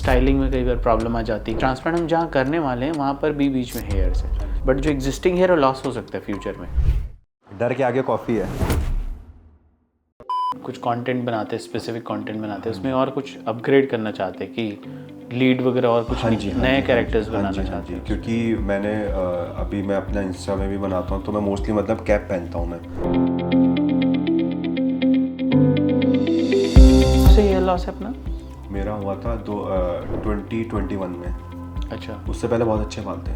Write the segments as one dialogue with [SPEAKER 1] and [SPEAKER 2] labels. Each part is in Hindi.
[SPEAKER 1] स्टाइलिंग में कई बार प्रॉब्लम आ जाती है। ट्रांसप्लांट हम जहाँ करने वाले हैं वहाँ पर भी बीच में हेयर्स है, बट जो एग्जिस्टिंग हेयर वो लॉस हो सकता है फ्यूचर में।
[SPEAKER 2] डर के आगे कॉफ़ी है।
[SPEAKER 1] कुछ कंटेंट बनाते हैं, स्पेसिफिक कंटेंट बनाते हैं, उसमें और कुछ अपग्रेड करना चाहते हैं कि लीड वगैरह और कुछ नए कैरेक्टर्स बनाना चाहते हैं।
[SPEAKER 2] क्योंकि मैंने अभी मैं अपना इंस्टा में भी बनाता हूँ तो मैं मोस्टली मतलब कैप पहनता हूँ मैं।
[SPEAKER 1] उससे हेयर लॉस है अपना
[SPEAKER 2] मेरा हुआ था 2021 में।
[SPEAKER 1] अच्छा,
[SPEAKER 2] उससे पहले बहुत अच्छे बाल थे।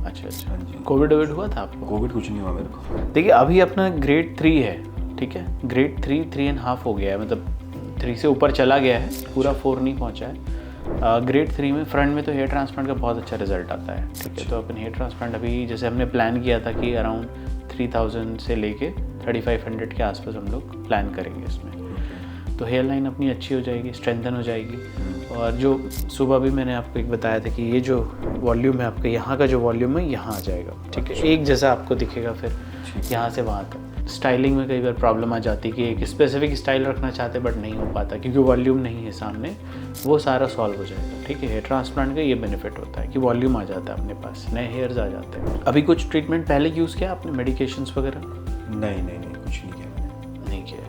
[SPEAKER 1] अच्छा अच्छा।
[SPEAKER 2] हाँ जी।
[SPEAKER 1] कोविड हुआ था आपको?
[SPEAKER 2] कोविड कुछ नहीं हुआ मेरे को।
[SPEAKER 1] देखिए अभी अपना ग्रेड 3 है, ठीक है, ग्रेड 3.5 हो गया है, मतलब 3 से ऊपर चला गया है, पूरा 4 नहीं पहुंचा है। ग्रेड 3 में फ्रंट में तो हेयर ट्रांसप्लांट का बहुत अच्छा रिजल्ट आता है, ठीक है। तो अपन हेयर ट्रांसप्लांट अभी जैसे हमने प्लान किया था कि अराउंड 3000 से लेके 3500 के आसपास हम लोग प्लान करेंगे इसमें। तो हेयर लाइन अपनी अच्छी हो जाएगी, स्ट्रेंथन हो जाएगी। और जो सुबह भी मैंने आपको एक बताया था कि ये जो वॉल्यूम है आपका, यहाँ का जो वॉल्यूम है यहाँ आ जाएगा, ठीक है, एक जैसा आपको दिखेगा फिर यहाँ से वहाँ तक। स्टाइलिंग में कई बार प्रॉब्लम आ जाती है कि एक स्पेसिफिक स्टाइल रखना चाहते बट नहीं हो पाता क्योंकि वॉल्यूम नहीं है सामने, वो सारा सॉल्व हो जाएगा, ठीक है। हेयर ट्रांसप्लांट का ये बेनिफिट होता है कि वॉल्यूम आ जाता है अपने पास, नए हेयर्स आ जाते हैं। अभी कुछ ट्रीटमेंट पहले यूज़ किया आपने, मेडिकेशंस वगैरह?
[SPEAKER 2] नहीं कुछ नहीं किया मैंने।
[SPEAKER 1] नहीं किया।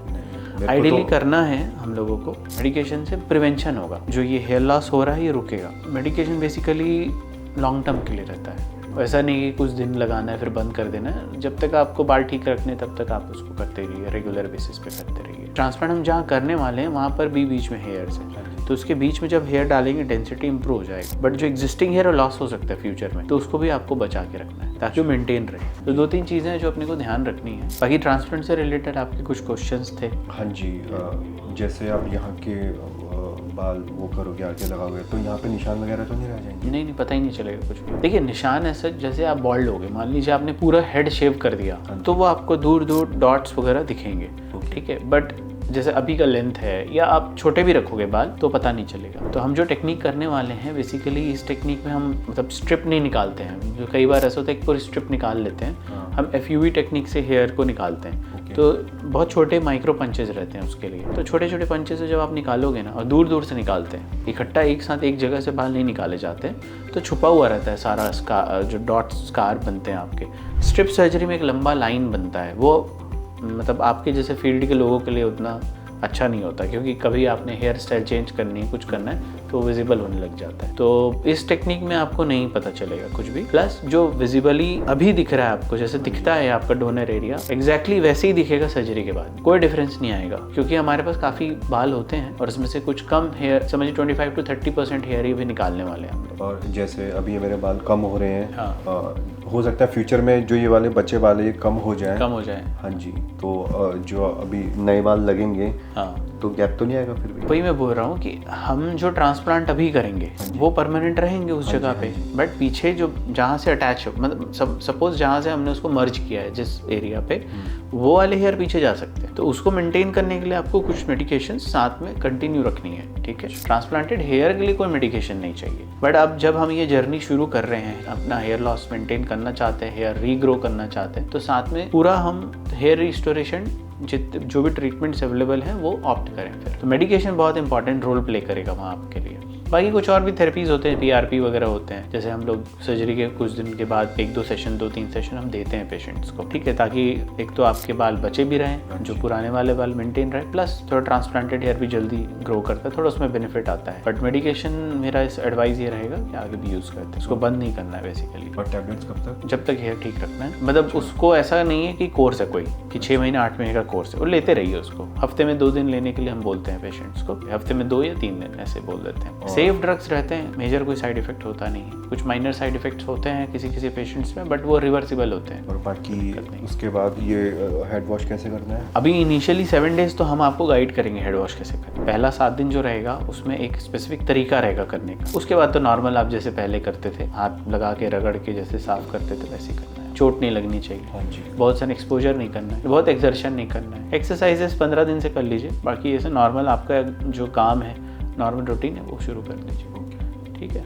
[SPEAKER 1] आइडियली करना है हम लोगों को, मेडिकेशन से प्रिवेंशन होगा, जो ये हेयर लॉस हो रहा है ये रुकेगा। मेडिकेशन बेसिकली लॉन्ग टर्म के लिए रहता है, ऐसा नहीं कि कुछ दिन लगाना है फिर बंद कर देना है। जब तक आपको बाल ठीक रखने तब तक आप उसको करते रहिए, रेगुलर बेसिस पे करते रहिए। ट्रांसप्लांट हम जहाँ करने वाले हैं वहाँ पर भी बीच में हेयर्स है, तो उसके बीच में जब हेयर डालेंगे डेंसिटी इंप्रूव हो जाएगी, बट जो एग्जिस्टिंग हेयर लॉस हो सकता है फ्यूचर में, तो उसको भी आपको बचा के रखना है ताकि वो मेंटेन रहे। तो 2-3 चीज़ें हैं जो अपने को ध्यान रखनी है। बाकी ट्रांसप्लांट से रिलेटेड आपके कुछ क्वेश्चंस थे?
[SPEAKER 2] हाँ जी, जैसे आप यहाँ के बाल वो करोगे, आगे लगाओगे, तो यहाँ पे निशान वगैरह तो नहीं रह जाएंगे?
[SPEAKER 1] नहीं, पता ही नहीं चलेगा कुछ भी। देखिए निशान ऐसा, जैसे आप बॉल्ड हो गए, मान लीजिए आपने पूरा हेड शेव कर दिया, तो वो आपको दूर दूर डॉट्स वगैरह दिखेंगे, ठीक है। बट जैसे अभी का लेंथ है या आप छोटे भी रखोगे बाल तो पता नहीं चलेगा। तो हम जो टेक्निक करने वाले हैं बेसिकली, इस टेक्निक में हम मतलब स्ट्रिप नहीं निकालते हैं, जो कई बार ऐसा होता है कि पूरी स्ट्रिप निकाल लेते हैं। हम FUV टेक्निक से हेयर को निकालते हैं। तो बहुत छोटे माइक्रो पंचेज रहते हैं उसके लिए। तो छोटे छोटे पंचेज से जब आप निकालोगे ना, और दूर दूर से निकालते हैं, इकट्ठा एक साथ एक जगह से बाल नहीं निकाले जाते, तो छुपा हुआ रहता है सारा स्कार, जो डॉट स्कार बनते हैं आपके। स्ट्रिप सर्जरी में एक लंबा लाइन बनता है, वो मतलब आपके जैसे फील्ड के लोगों के लिए उतना अच्छा नहीं होता, क्योंकि कभी आपने हेयर स्टाइल चेंज करनी है, कुछ करना है, तो विजिबल होने लग जाता है। तो इस टेक्निक में आपको नहीं पता चलेगा कुछ भी। प्लस जो विजिबली अभी दिख रहा है आपको, जैसे दिखता है आपका डोनर एरिया, एग्जैक्टली वैसे ही दिखेगा सर्जरी के बाद, कोई डिफरेंस नहीं आएगा, क्योंकि हमारे पास काफ़ी बाल होते हैं और इसमें से कुछ कम हेयर, समझिए 25 to 30% हेयर ही भी निकालने वाले हैं।
[SPEAKER 2] और जैसे अभी ये मेरे बाल कम हो रहे हैं,
[SPEAKER 1] हाँ,
[SPEAKER 2] हो सकता है फ्यूचर में जो ये वाले बच्चे बाल ये कम हो जाए।
[SPEAKER 1] हाँ
[SPEAKER 2] जी। तो जो अभी नए बाल लगेंगे,
[SPEAKER 1] हाँ,
[SPEAKER 2] तो गैप तो नहीं आएगा फिर भी?
[SPEAKER 1] वही मैं बोल रहा हूँ कि हम जो ट्रांसप्लांट अभी करेंगे वो परमानेंट रहेंगे उस जगह पे, बट पीछे जो जहाँ से अटैच हो, मतलब सपोज जहाँ से हमने उसको मर्ज किया है जिस एरिया पे, वो वाले हेयर पीछे जा सकते हैं। तो उसको मेंटेन करने के लिए आपको कुछ मेडिकेशन साथ में कंटिन्यू रखनी है, ठीक है। ट्रांसप्लांटेड हेयर के लिए कोई मेडिकेशन नहीं चाहिए। बट अब जब हम ये जर्नी शुरू कर रहे हैं, अपना हेयर लॉस मेंटेन करना चाहते हैं, हेयर रीग्रो करना चाहते हैं, तो साथ में पूरा हम हेयर रिस्टोरेशन जो भी ट्रीटमेंट्स अवेलेबल हैं वो ऑप्ट करें फिर। तो मेडिकेशन बहुत इंपॉर्टेंट रोल प्ले करेगा वहाँ आपके लिए। बाकी कुछ और भी थेरेपीज़ होते हैं, PRP वगैरह होते हैं, जैसे हम लोग सर्जरी के कुछ दिन के बाद 1-2 सेशन, 2-3 सेशन हम देते हैं पेशेंट्स को, ठीक है, ताकि एक तो आपके बाल बचे भी रहें, जो पुराने वाले बाल मेंटेन रहे, प्लस थोड़ा ट्रांसप्लांटेड हेयर भी जल्दी ग्रो करता है, थोड़ा उसमें बेनिफिट आता है। बट मेडिकेशन मेरा इस एडवाइस ये रहेगा कि आगे भी यूज़ करते हैं, उसको बंद नहीं करना है बेसिकली।
[SPEAKER 2] और टैबलेट्स कब तक?
[SPEAKER 1] जब तक हेयर ठीक रखना है, मतलब उसको ऐसा नहीं है कि कोर्स है कोई कि 6 महीने 8 महीने का कोर्स है, वो लेते रहिए उसको। हफ्ते में 2 दिन लेने के लिए हम बोलते हैं पेशेंट्स को, हफ्ते में 2 या 3 दिन ऐसे बोल देते हैं। सेफ ड्रग्स रहते हैं, मेजर कोई साइड इफेक्ट होता नहीं है। कुछ माइनर साइड इफेक्ट्स होते हैं किसी पेशेंट्स में, बट वो रिवर्सिबल होते हैं।
[SPEAKER 2] और बाकी उसके बाद ये हेड वॉश कैसे करना है?
[SPEAKER 1] अभी इनिशियली 7 डेज तो हम आपको गाइड करेंगे हेड वॉश कैसे करें। पहला 7 दिन जो रहेगा उसमें एक स्पेसिफिक तरीका रहेगा करने का। उसके बाद तो नॉर्मल आप जैसे पहले करते थे, हाथ लगा के रगड़ के जैसे साफ करते थे वैसे करना है। चोट नहीं लगनी चाहिए।
[SPEAKER 2] हाँ जी।
[SPEAKER 1] बहुत सारा एक्सपोजर नहीं करना है, बहुत एक्सर्शन नहीं करना है। एक्सरसाइजेस 15 दिन से कर लीजिए, बाकी ऐसे नॉर्मल आपका जो काम है, नॉर्मल रूटीन है, वो शुरू कर लीजिए, ठीक है।